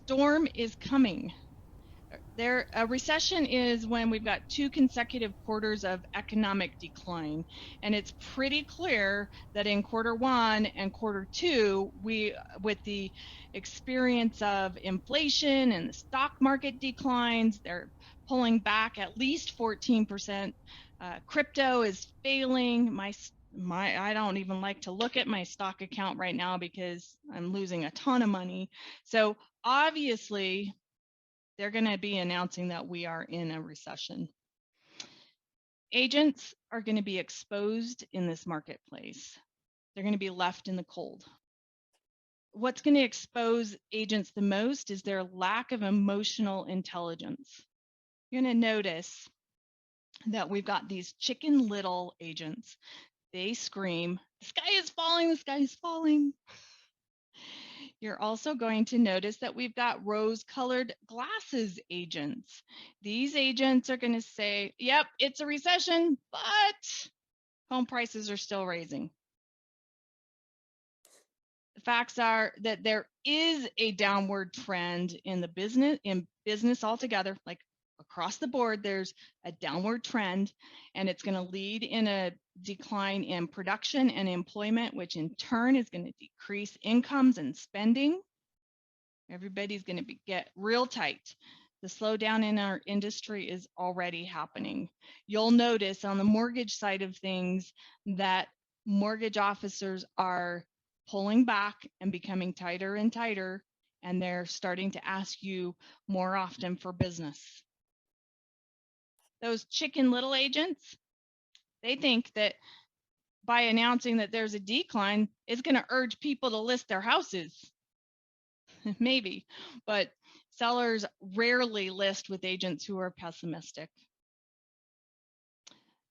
storm is coming. A recession is when we've got 2 consecutive quarters of economic decline, and it's pretty clear that in Q1 and Q2, with the experience of inflation and the stock market declines, they're pulling back at least 14%. Crypto is failing. I don't even like to look at my stock account right now because I'm losing a ton of money. So obviously, they're going to be announcing that we are in a recession. Agents are going to be exposed in this marketplace. They're going to be left in the cold. What's going to expose agents the most is their lack of emotional intelligence. You're going to notice that we've got these chicken little agents. They scream, "The sky is falling, the sky is falling." You're also going to notice that we've got rose-colored glasses agents. These agents are going to say, yep, it's a recession, but home prices are still raising. The facts are that there is a downward trend in business altogether, like across the board, there's a downward trend, and it's going to lead in a decline in production and employment, which in turn is going to decrease incomes and spending. Everybody's going to get real tight. The slowdown in our industry is already happening. You'll notice on the mortgage side of things that mortgage officers are pulling back and becoming tighter and tighter, and they're starting to ask you more often for business. Those chicken little agents, they think that by announcing that there's a decline, it's going to urge people to list their houses. Maybe, but sellers rarely list with agents who are pessimistic.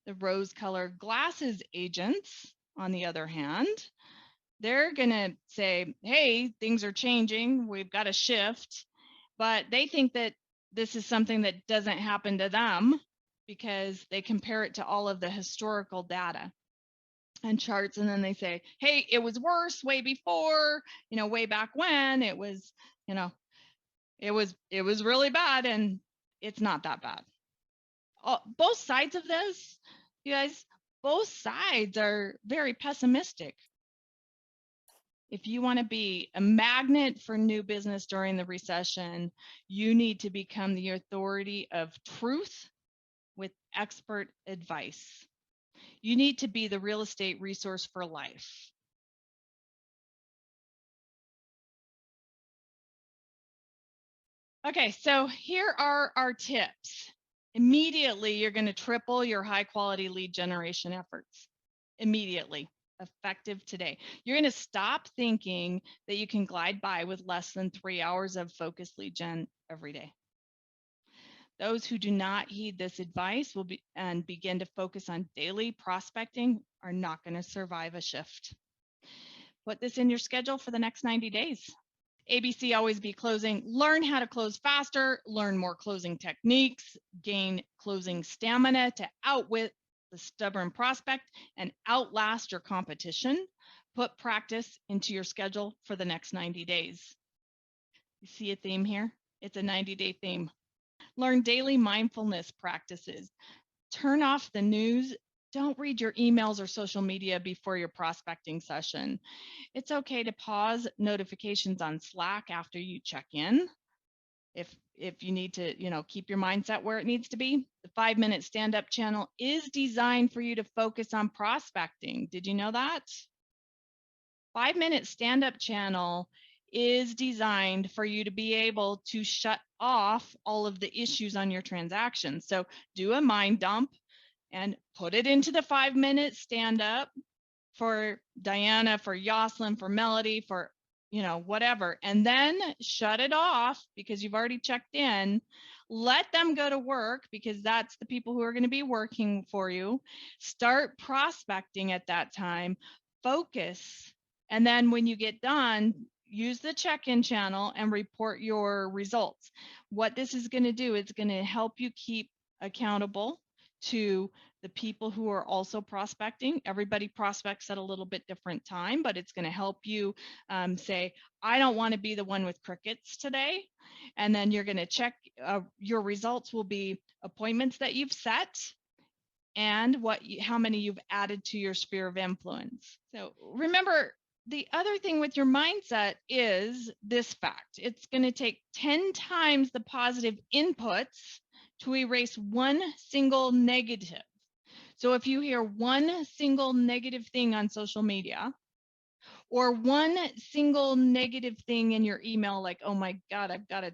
The rose-colored glasses agents, on the other hand, they're going to say, hey, things are changing, we've got a shift, but they think that this is something that doesn't happen to them because they compare it to all of the historical data and charts, and then they say, hey, it was worse way before, way back when it was, it was really bad, and it's not that bad. Both sides of this, you guys, both sides are very pessimistic. If you want to be a magnet for new business during the recession, you need to become the authority of truth with expert advice. You need to be the real estate resource for life. Okay, so here are our tips. Immediately, you're going to triple your high quality lead generation efforts. Immediately, effective today. You're going to stop thinking that you can glide by with less than 3 hours of focused lead gen every day. Those who do not heed this advice and begin to focus on daily prospecting are not going to survive a shift. Put this in your schedule for the next 90 days. ABC Always Be Closing. Learn how to close faster, learn more closing techniques, gain closing stamina to outwit the stubborn prospect and outlast your competition. Put practice into your schedule for the next 90 days. You see a theme here? It's a 90-day theme. Learn daily mindfulness practices. Turn off the news. Don't read your emails or social media before your prospecting session. It's okay to pause notifications on Slack after you check in. If you need to, keep your mindset where it needs to be. The 5-minute stand-up channel is designed for you to focus on prospecting. Did you know that? 5-minute stand-up channel is designed for you to be able to shut off all of the issues on your transaction. So do a mind dump and put it into the 5-minute stand-up for Diana, for Yoslin, for Melody, for whatever, and then shut it off because you've already checked in. Let them go to work because that's the people who are going to be working for you. Start prospecting at that time, focus, and then when you get done, use the check-in channel and report your results. What this is going to do, it's going to help you keep accountable to the people who are also prospecting. Everybody prospects at a little bit different time, but it's going to help you say, I don't want to be the one with crickets today. And then you're going to check, your results will be appointments that you've set and how many you've added to your sphere of influence. So remember, the other thing with your mindset is this fact. It's going to take 10 times the positive inputs to erase one single negative. So if you hear one single negative thing on social media, or one single negative thing in your email, like, oh my God, I've got to,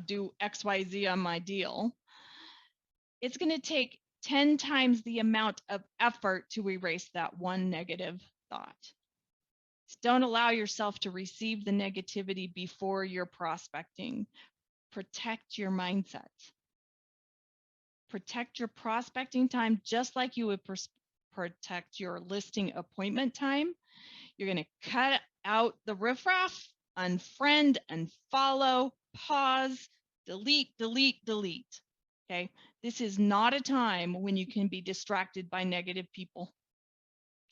do XYZ on my deal, it's going to take 10 times the amount of effort to erase that one negative thought. So don't allow yourself to receive the negativity before you're prospecting. Protect your mindset. Protect your prospecting time just like you would protect your listing appointment time. You're going to cut out the riffraff, unfriend, unfollow, pause, delete, delete, delete. Okay. This is not a time when you can be distracted by negative people.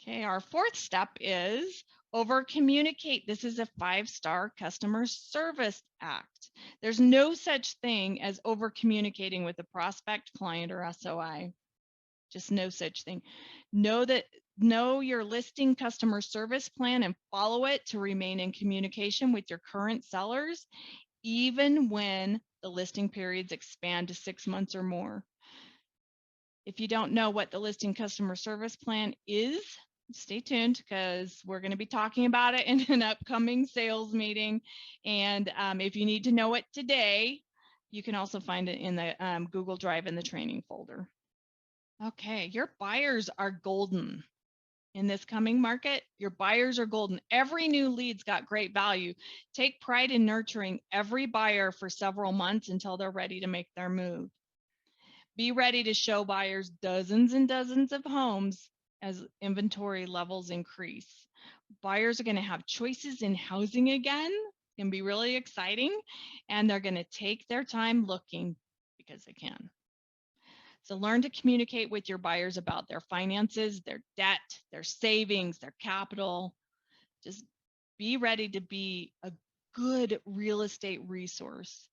Okay. Our fourth step is over communicate. This is a 5-star customer service act. There's no such thing as over communicating with a prospect, client, or SOI. Just no such thing. Know your listing customer service plan and follow it to remain in communication with your current sellers, even when the listing periods expand to 6 months or more. If you don't know what the listing customer service plan is, stay tuned because we're going to be talking about it in an upcoming sales meeting. And if you need to know it today, you can also find it in the Google Drive in the training folder. Okay, your buyers are golden. In this coming market, your buyers are golden. Every new lead's got great value. Take pride in nurturing every buyer for several months until they're ready to make their move. Be ready to show buyers dozens and dozens of homes as inventory levels increase. Buyers are going to have choices in housing again. It can be really exciting, and they're going to take their time looking because they can. So learn to communicate with your buyers about their finances, their debt, their savings, their capital. Just be ready to be a good real estate resource.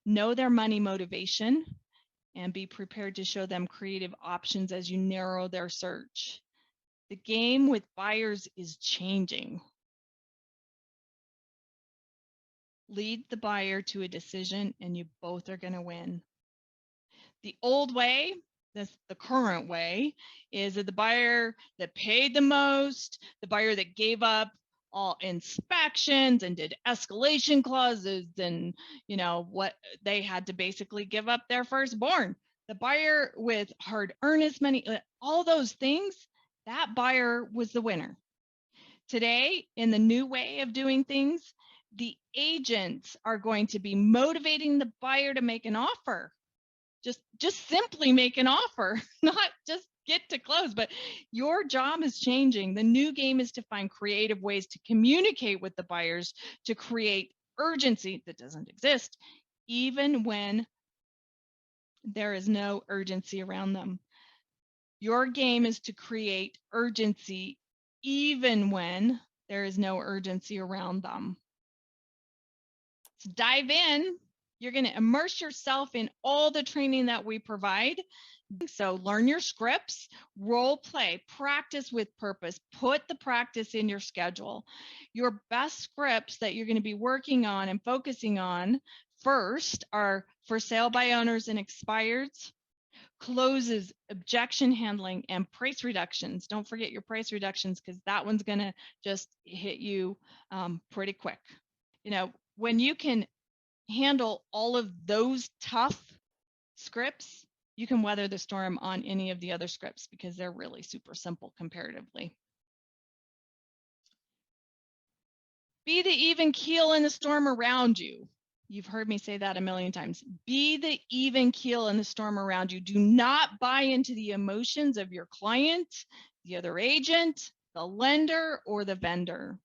Know their money motivation and be prepared to show them creative options as you narrow their search. The game with buyers is changing. Lead the buyer to a decision and you both are going to win. The old way, the current way, is that the buyer that paid the most, the buyer that gave up all inspections and did escalation clauses and, what they had to basically give up their firstborn. The buyer with hard earnest money, all those things, that buyer was the winner. Today, in the new way of doing things, the agents are going to be motivating the buyer to make an offer. Just simply make an offer, not just get to close. But your job is changing. The new game is to find creative ways to communicate with the buyers to create urgency that doesn't exist, even when there is no urgency around them. Your game is to create urgency even when there is no urgency around them. So dive in. You're going to immerse yourself in all the training that we provide. So learn your scripts, role play, practice with purpose, put the practice in your schedule. Your best scripts that you're going to be working on and focusing on first are for sale by owners and expireds, closes, objection handling, and price reductions. Don't forget your price reductions because that one's going to just hit you pretty quick. When you can handle all of those tough scripts, you can weather the storm on any of the other scripts because they're really super simple comparatively. Be the even keel in the storm around you. You've heard me say that a million times. Be the even keel in the storm around you. Do not buy into the emotions of your client, the other agent, the lender, or the vendor.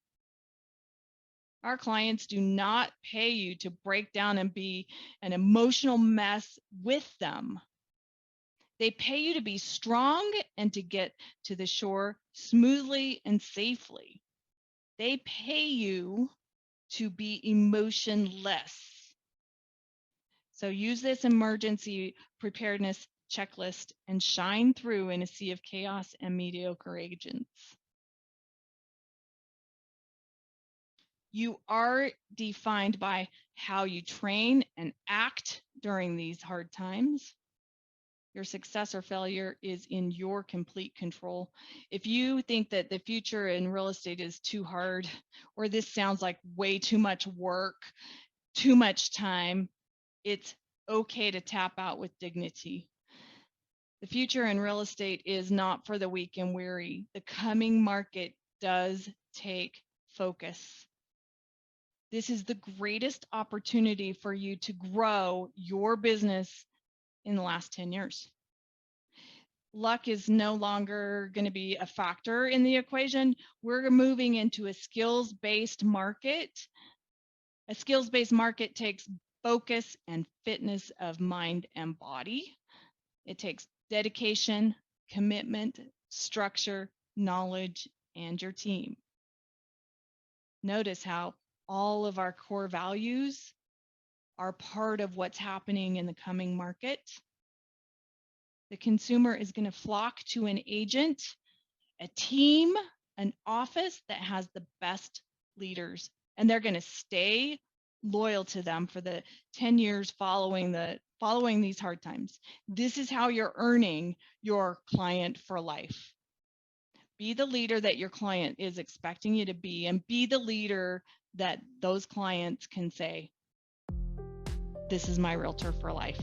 Our clients do not pay you to break down and be an emotional mess with them. They pay you to be strong and to get to the shore smoothly and safely. They pay you to be emotionless. So use this emergency preparedness checklist and shine through in a sea of chaos and mediocre agents. You are defined by how you train and act during these hard times. Your success or failure is in your complete control. If you think that the future in real estate is too hard, or this sounds like way too much work, too much time, it's okay to tap out with dignity. The future in real estate is not for the weak and weary. The coming market does take focus. This is the greatest opportunity for you to grow your business in the last 10 years. Luck is no longer going to be a factor in the equation. We're moving into a skills-based market. A skills-based market takes focus and fitness of mind and body. It takes dedication, commitment, structure, knowledge, and your team. Notice how all of our core values are part of what's happening in the coming market. The consumer is going to flock to an agent, a team, an office that has the best leaders, and they're going to stay loyal to them for the 10 years following these hard times. This is how you're earning your client for life. Be the leader that your client is expecting you to be, and be the leader that those clients can say, this is my realtor for life.